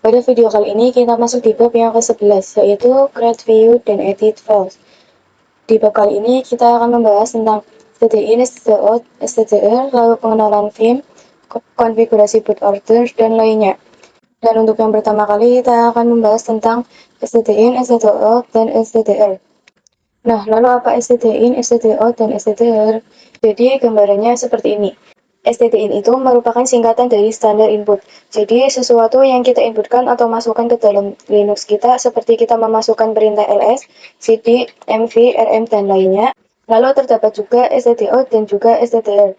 Pada video kali ini kita masuk di bab yang ke-11, yaitu Create View dan Edit Files. Di bab kali ini kita akan membahas tentang STDIN, STDOut, STDR, lalu pengenalan Vim, konfigurasi boot order, dan lainnya. Dan untuk yang pertama kali kita akan membahas tentang STDIN, STDOut, dan STDR. Nah, lalu apa STDIN, STDOut, dan STDR? Jadi gambarannya seperti ini. STDIN itu merupakan singkatan dari standar input. Jadi sesuatu yang kita inputkan atau masukkan ke dalam Linux kita seperti kita memasukkan perintah ls, cd, mv, rm, dan lainnya. Lalu terdapat juga stdout dan juga stdr.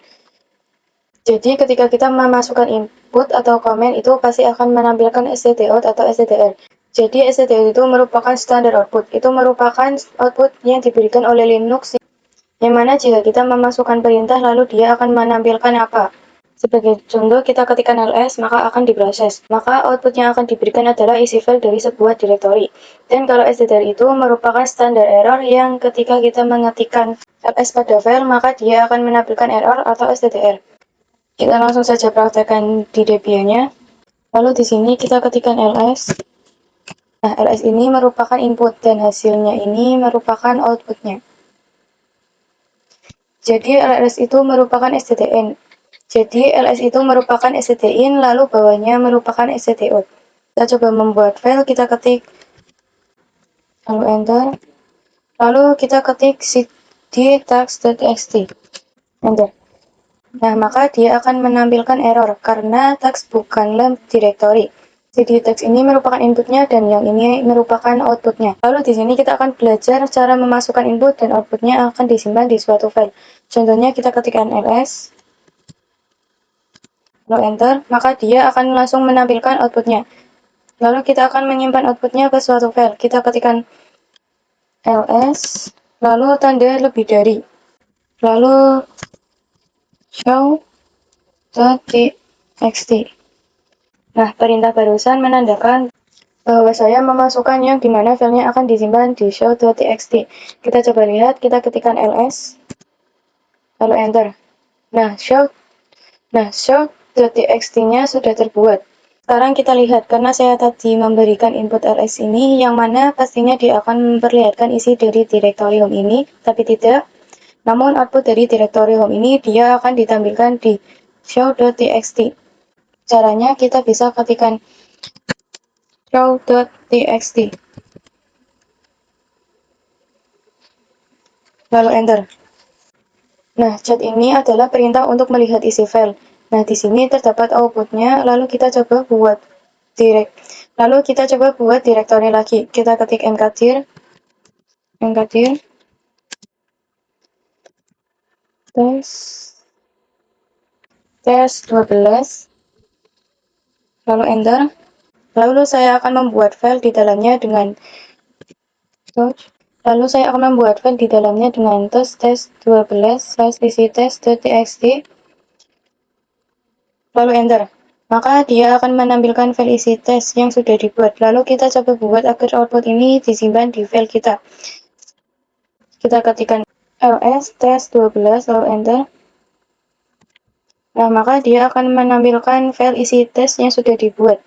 Jadi ketika kita memasukkan input atau komen itu pasti akan menampilkan stdout atau stdr. Jadi stdout itu merupakan standar output. Itu merupakan output yang diberikan oleh Linux yang mana jika kita memasukkan perintah lalu dia akan menampilkan apa. Sebagai contoh, kita ketikkan ls maka akan diproses. Maka output yang akan diberikan adalah isi file dari sebuah directory. Dan kalau stdr itu merupakan standar error yang ketika kita mengetikkan ls pada file maka dia akan menampilkan error atau stdr. Kita langsung saja praktekkan di Debian-nya. Lalu di sini kita ketikkan ls. Nah, ls ini merupakan input dan hasilnya ini merupakan outputnya. Jadi ls itu merupakan stdin. Jadi ls itu merupakan stdin lalu bawahnya merupakan stdout. Kita coba membuat file, kita ketik lalu enter. Lalu kita ketik cd tags.txt. Enter. Nah, maka dia akan menampilkan error karena tags bukanlah directory. Cd tags ini merupakan inputnya dan yang ini merupakan outputnya. Lalu di sini kita akan belajar cara memasukkan input dan outputnya akan disimpan di suatu file. Contohnya kita ketikkan ls, lalu enter, maka dia akan langsung menampilkan outputnya. Lalu kita akan menyimpan outputnya ke suatu file. Kita ketikkan ls, lalu tanda lebih dari, lalu show.txt. Nah, perintah barusan menandakan bahwa saya memasukkan yang dimana filenya akan disimpan di show.txt. Kita coba lihat, kita ketikkan ls, lalu enter. Nah, show.txt-nya sudah terbuat. Sekarang kita lihat, karena saya tadi memberikan input ls ini, yang mana pastinya dia akan memperlihatkan isi dari directory home ini, tapi tidak. Namun output dari directory home ini, dia akan ditampilkan di show.txt. Caranya kita bisa ketikkan show.txt. Lalu enter. Nah, cat ini adalah perintah untuk melihat isi file. Nah, di sini terdapat outputnya, lalu kita coba buat directory lagi. Kita ketik mkdir test 12, lalu enter. Lalu saya akan membuat file di dalamnya dengan test12/isi-test.txt, lalu enter. Maka dia akan menampilkan file isi test yang sudah dibuat. Lalu kita coba buat agar output ini disimpan di file kita. Kita ketikkan ls test12 lalu enter. Nah, maka dia akan menampilkan file isi test yang sudah dibuat.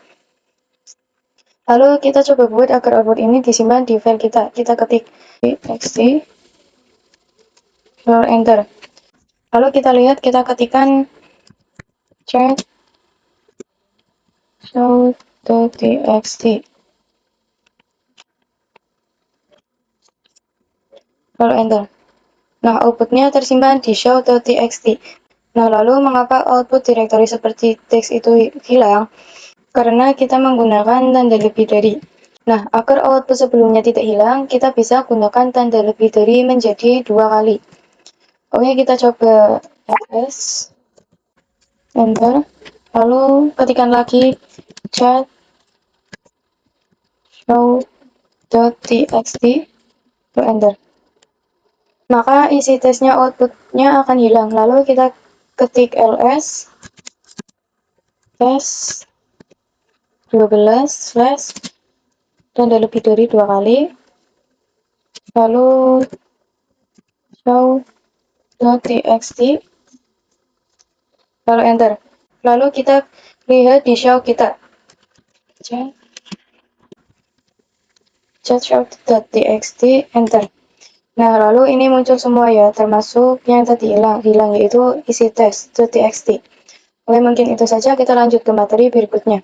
Lalu kita coba buat agar output ini disimpan di file kita. Kita ketik txt, lalu enter. Lalu kita lihat, kita ketikkan check show.txt, lalu enter. Nah, outputnya tersimpan di show.txt. Nah, lalu mengapa output directory seperti teks itu hilang? Karena kita menggunakan tanda lebih dari. Nah, agar output sebelumnya tidak hilang, kita bisa gunakan tanda lebih dari menjadi 2 kali. Oke, kita coba ls, enter. Lalu ketikkan lagi chat show.txt, lalu enter. Maka isi tesnya outputnya akan hilang. Lalu kita ketik ls test 12 slash tanda lebih dari 2 kali, lalu show.txt, lalu enter. Lalu kita lihat di show kita chart.txt, enter. Nah, lalu ini muncul semua ya, termasuk yang tadi hilang yaitu isi test.txt. Oke, mungkin itu saja, kita lanjut ke materi berikutnya.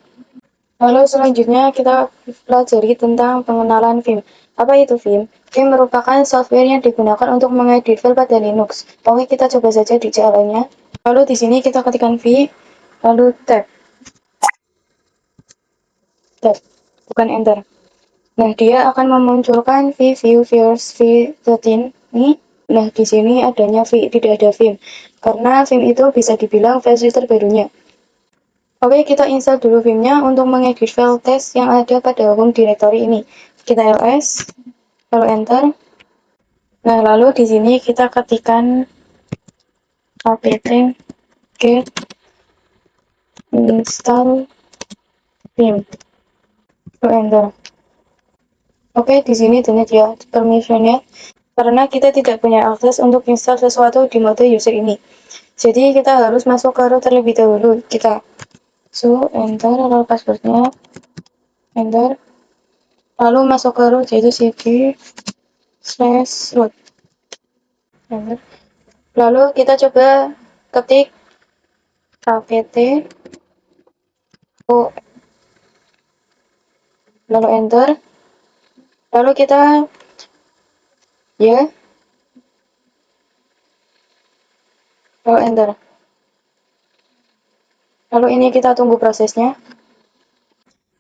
Lalu selanjutnya kita pelajari tentang pengenalan Vim. Apa itu Vim? Vim merupakan software yang digunakan untuk mengedit file pada Linux. Oke, kita coba saja di CLI-nya. Lalu di sini kita ketikkan V, lalu tab, bukan enter. Nah, dia akan memunculkan view viewers v13 ini. Nah, di sini adanya tidak ada Vim. Karena Vim itu bisa dibilang versi terbarunya. Oke, kita install dulu Vim-nya untuk mengedit file test yang ada pada home directory ini. Kita ls, lalu enter. Nah, lalu di sini kita ketikkan apt get install Vim, lalu enter. Oke, di sini delete ya permission-nya, karena kita tidak punya akses untuk install sesuatu di mode user ini. Jadi kita harus masuk ke root terlebih dahulu. Kita enter, lalu passwordnya enter, lalu masuk ke root yaitu cd/root, enter. Lalu kita coba ketik apt o, lalu enter. Lalu kita ya, lalu enter. Lalu ini kita tunggu prosesnya.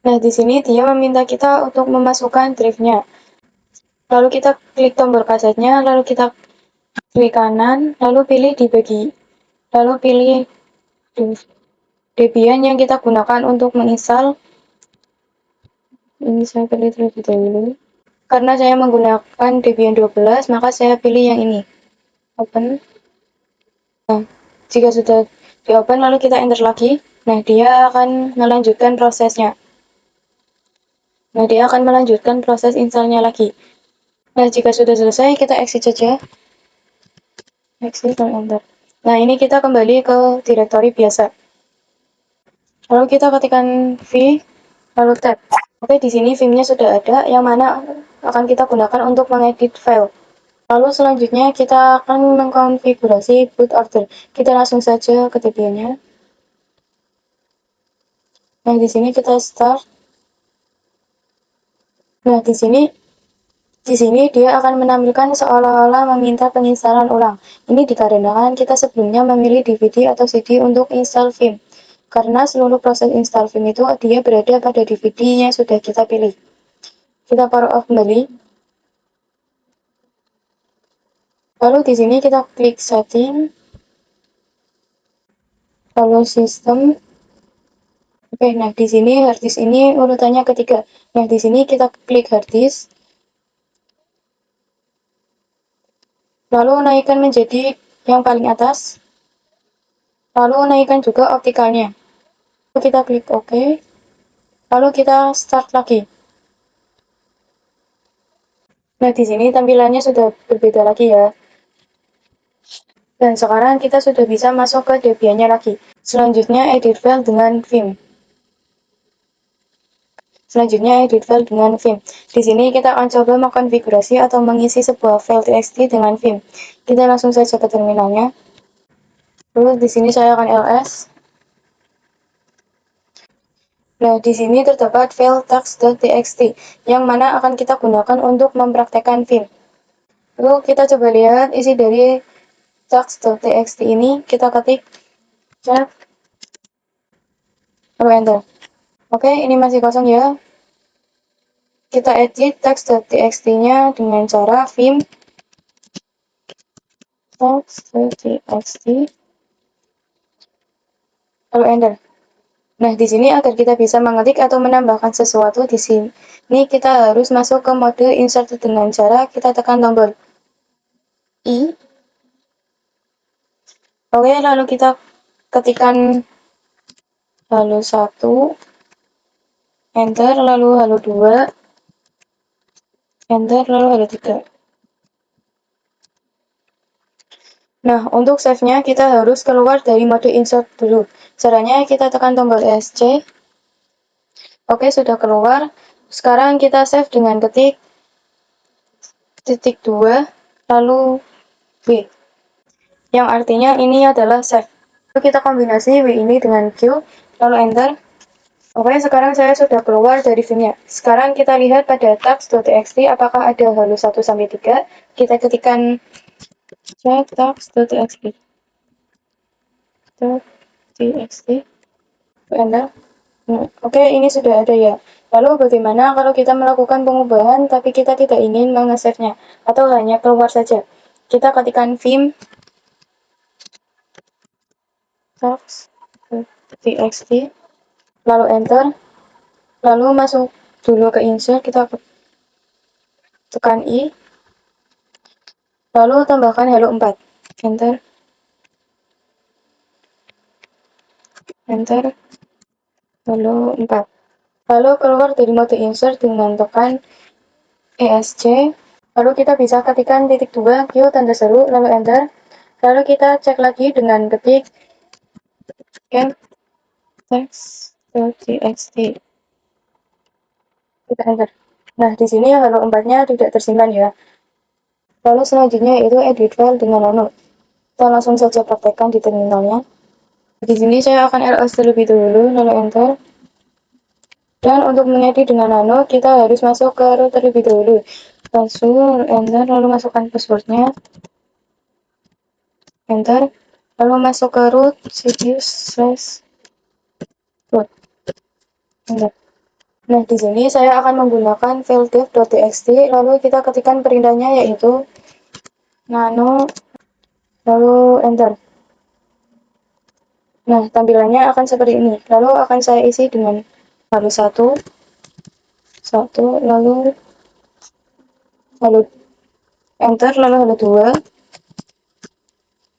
Nah, di sini dia meminta kita untuk memasukkan drive-nya. Lalu kita klik tombol kasetnya, lalu kita klik kanan, lalu pilih dibagi. Lalu pilih Debian yang kita gunakan untuk menginstal. Ini saya pilih terlebih dahulu. Karena saya menggunakan Debian 12, maka saya pilih yang ini. Open. Nah, jika sudah di open, lalu kita enter lagi. Nah, dia akan melanjutkan prosesnya. Nah, dia akan melanjutkan proses installnya lagi. Nah, jika sudah selesai, kita exit saja. Exit dan enter. Nah, ini kita kembali ke direktori biasa. Lalu kita ketikkan v, lalu tab. Oke, di sini Vim-nya sudah ada, yang mana akan kita gunakan untuk mengedit file. Lalu selanjutnya kita akan mengkonfigurasi boot order. Kita langsung saja ke Debian-nya. Nah, di sini kita start. Nah, di sini dia akan menampilkan seolah-olah meminta penginstalan ulang. Ini dikarenakan kita sebelumnya memilih DVD atau CD untuk install Vim. Karena seluruh proses install Vim itu dia berada pada DVD yang sudah kita pilih. Kita power off kembali. Lalu di sini kita klik setting, lalu sistem. Oke, nah di sini harddisk ini urutannya ketiga. Nah, di sini kita klik harddisk, lalu naikkan menjadi yang paling atas, lalu naikkan juga optikalnya. Lalu kita klik OK, lalu kita start lagi. Nah, di sini tampilannya sudah berbeda lagi ya. Dan sekarang kita sudah bisa masuk ke Debian-nya lagi. Selanjutnya edit file dengan Vim. Di sini kita akan coba mengkonfigurasi atau mengisi sebuah file txt dengan Vim. Kita langsung saja ke terminalnya. Lalu di sini saya akan ls. Nah, di sini terdapat file text.txt yang mana akan kita gunakan untuk mempraktekkan Vim. Lalu kita coba lihat isi dari text.txt ini. Kita ketik chat, lalu enter. Oke, ini masih kosong ya. Kita edit text.txt-nya dengan cara vim text.txt, lalu enter. Nah, di sini agar kita bisa mengetik atau menambahkan sesuatu di sini, kita harus masuk ke mode insert dengan cara kita tekan tombol I. Oke, lalu kita ketikkan halo 1, enter, lalu halo 2, enter, lalu halo 3. Nah, untuk save-nya kita harus keluar dari mode insert dulu. Caranya kita tekan tombol SC. Oke, sudah keluar. Sekarang kita save dengan ketik titik 2, lalu W. Yang artinya ini adalah save. Lalu kita kombinasi W ini dengan Q, lalu enter. Oke, sekarang saya sudah keluar dari filmnya. Sekarang kita lihat pada tax.txt apakah ada halus 1 sampai 3. Kita ketikkan check tax.txt. Txt. Enter. Oke, ini sudah ada ya. Lalu bagaimana kalau kita melakukan pengubahan tapi kita tidak ingin mengesave-nya atau hanya keluar saja? Kita ketikkan vim tax.txt, lalu enter, lalu masuk dulu ke insert, kita tekan I, lalu tambahkan hello 4, enter, enter, hello 4. Lalu keluar dari mode insert dengan tekan ESC, lalu kita bisa ketikkan titik 2 Q tanda seru, lalu enter. Lalu kita cek lagi dengan ketik text.txt. Kita enter. Nah, di sini halo 4-nya tidak tersimpan ya. Lalu selanjutnya itu edit file dengan nano. Kita langsung saja praktekkan di terminalnya. Di sini saya akan ls terlebih dahulu, lalu enter. Dan untuk mengedit dengan nano, kita harus masuk ke root terlebih dahulu. Langsung enter, lalu masukkan passwordnya. Enter. Lalu masuk ke root cpu/root. Enter. Nah, di sini saya akan menggunakan file dev.txt, lalu kita ketikkan perintahnya yaitu nano, lalu enter. Nah, tampilannya akan seperti ini. Lalu akan saya isi dengan lalu satu, lalu enter, lalu halo 2,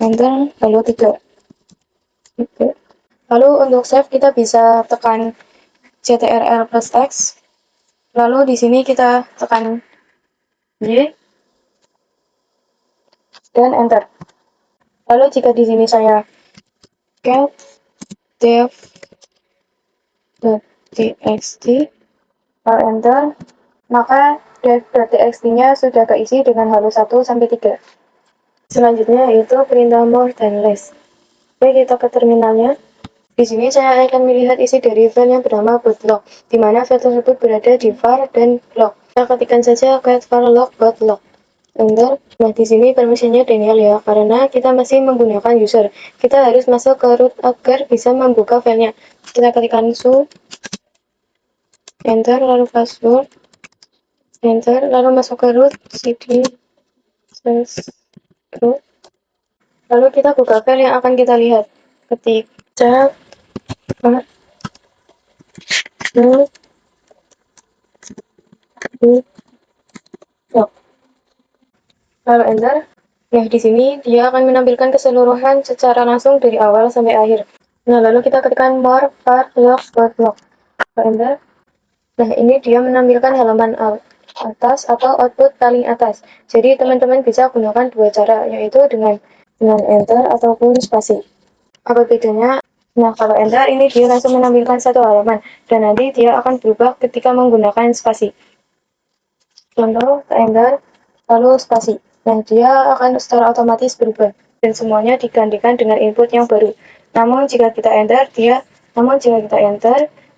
enter, lalu 3. Lalu untuk save kita bisa tekan ctrl plus X, lalu di sini kita tekan Y dan enter. Lalu jika di sini saya cat dev.txt, lalu enter, maka dev.txt-nya sudah keisi dengan halo 1 sampai 3. Selanjutnya yaitu perintah more dan less. Oke, kita ke terminalnya. Di sini saya akan melihat isi dari file yang bernama botlog, di mana file tersebut berada di var dan log. Kita ketikkan saja get var log botlog. Enter. Nah, di sini permisinya Daniel ya, karena kita masih menggunakan user. Kita harus masuk ke root agar bisa membuka filenya. Kita ketikkan su, enter, lalu password, enter, lalu masuk ke root cd/root. Lalu kita buka file yang akan kita lihat. Ketik chat lalu enter. Nah, di sini dia akan menampilkan keseluruhan secara langsung dari awal sampai akhir. Nah, lalu kita ketikkan more var log botlog. Lalu enter. Nah, ini dia menampilkan halaman atas atau output paling atas. Jadi, teman-teman bisa gunakan dua cara, yaitu dengan enter ataupun spasi. Apa bedanya? Nah, kalau enter ini dia langsung menampilkan satu halaman, dan nanti dia akan berubah ketika menggunakan spasi. Contoh, enter, lalu spasi. Nah, dia akan secara otomatis berubah, dan semuanya digantikan dengan input yang baru. Namun, jika kita enter, dia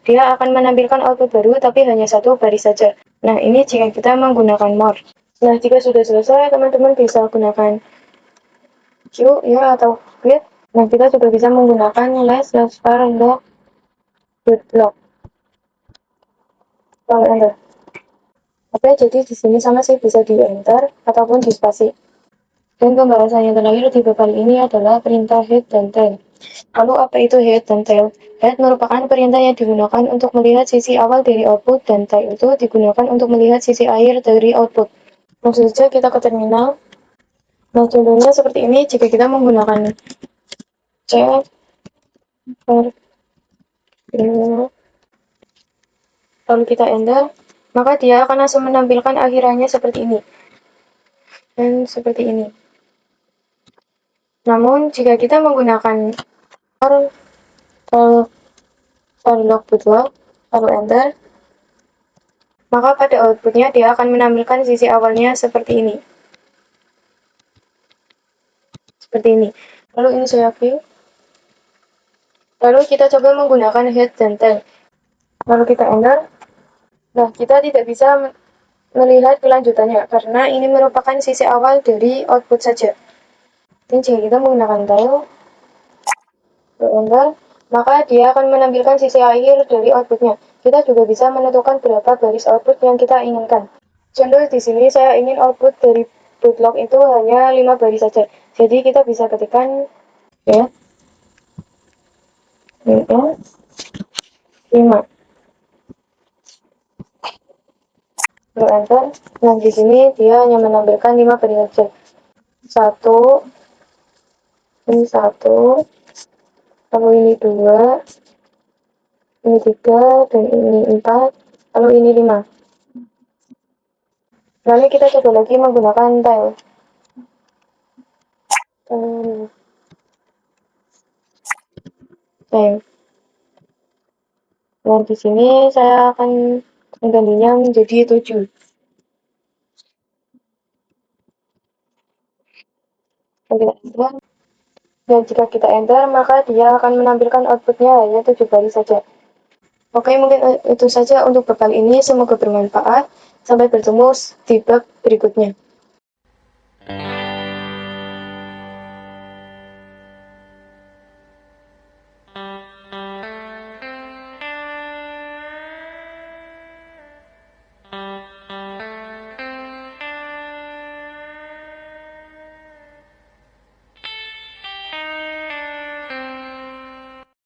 akan menampilkan output baru, tapi hanya satu baris saja. Nah, ini jika kita menggunakan more. Nah, jika sudah selesai, teman-teman bisa gunakan Q ya atau quit. Nah, kita sudah bisa menggunakan less var log botlog. Lalu enter. Oke, jadi di sini sama sih bisa di enter ataupun di spasi. Dan pembahasan yang terakhir di bab kali ini adalah perintah head dan tail. Lalu apa itu head dan tail? Head merupakan perintah yang digunakan untuk melihat sisi awal dari output, dan tail itu digunakan untuk melihat sisi akhir dari output. Langsung saja kita ke terminal. Nah, contohnya seperti ini jika kita menggunakan check lalu kita enter, maka dia akan langsung menampilkan akhirannya seperti ini dan seperti ini. Namun jika kita menggunakan var log botlog lalu enter, maka pada outputnya dia akan menampilkan sisi awalnya seperti ini. Lalu ini saya view. Lalu kita coba menggunakan head dan tail. Lalu kita enter. Nah, kita tidak bisa melihat kelanjutannya karena ini merupakan sisi awal dari output saja. Dan jika kita menggunakan tail, enter, maka dia akan menampilkan sisi akhir dari outputnya. Kita juga bisa menentukan berapa baris output yang kita inginkan. Contoh di sini saya ingin output dari bootlock itu hanya 5 baris saja. Jadi kita bisa ketikkan ya 5. Lalu enter. Nah, di sini dia hanya menampilkan 5 baris saja. 1, ini 1, lalu ini 2, ini 3, dan ini 4, lalu ini 5. Lalu kita coba lagi menggunakan tail. Nah, di sini saya akan menggantinya menjadi 7. Dan jika kita enter, maka dia akan menampilkan outputnya hanya 7 baris saja. Oke, mungkin itu saja untuk bab kali ini. Semoga bermanfaat. Sampai bertemu di bab berikutnya.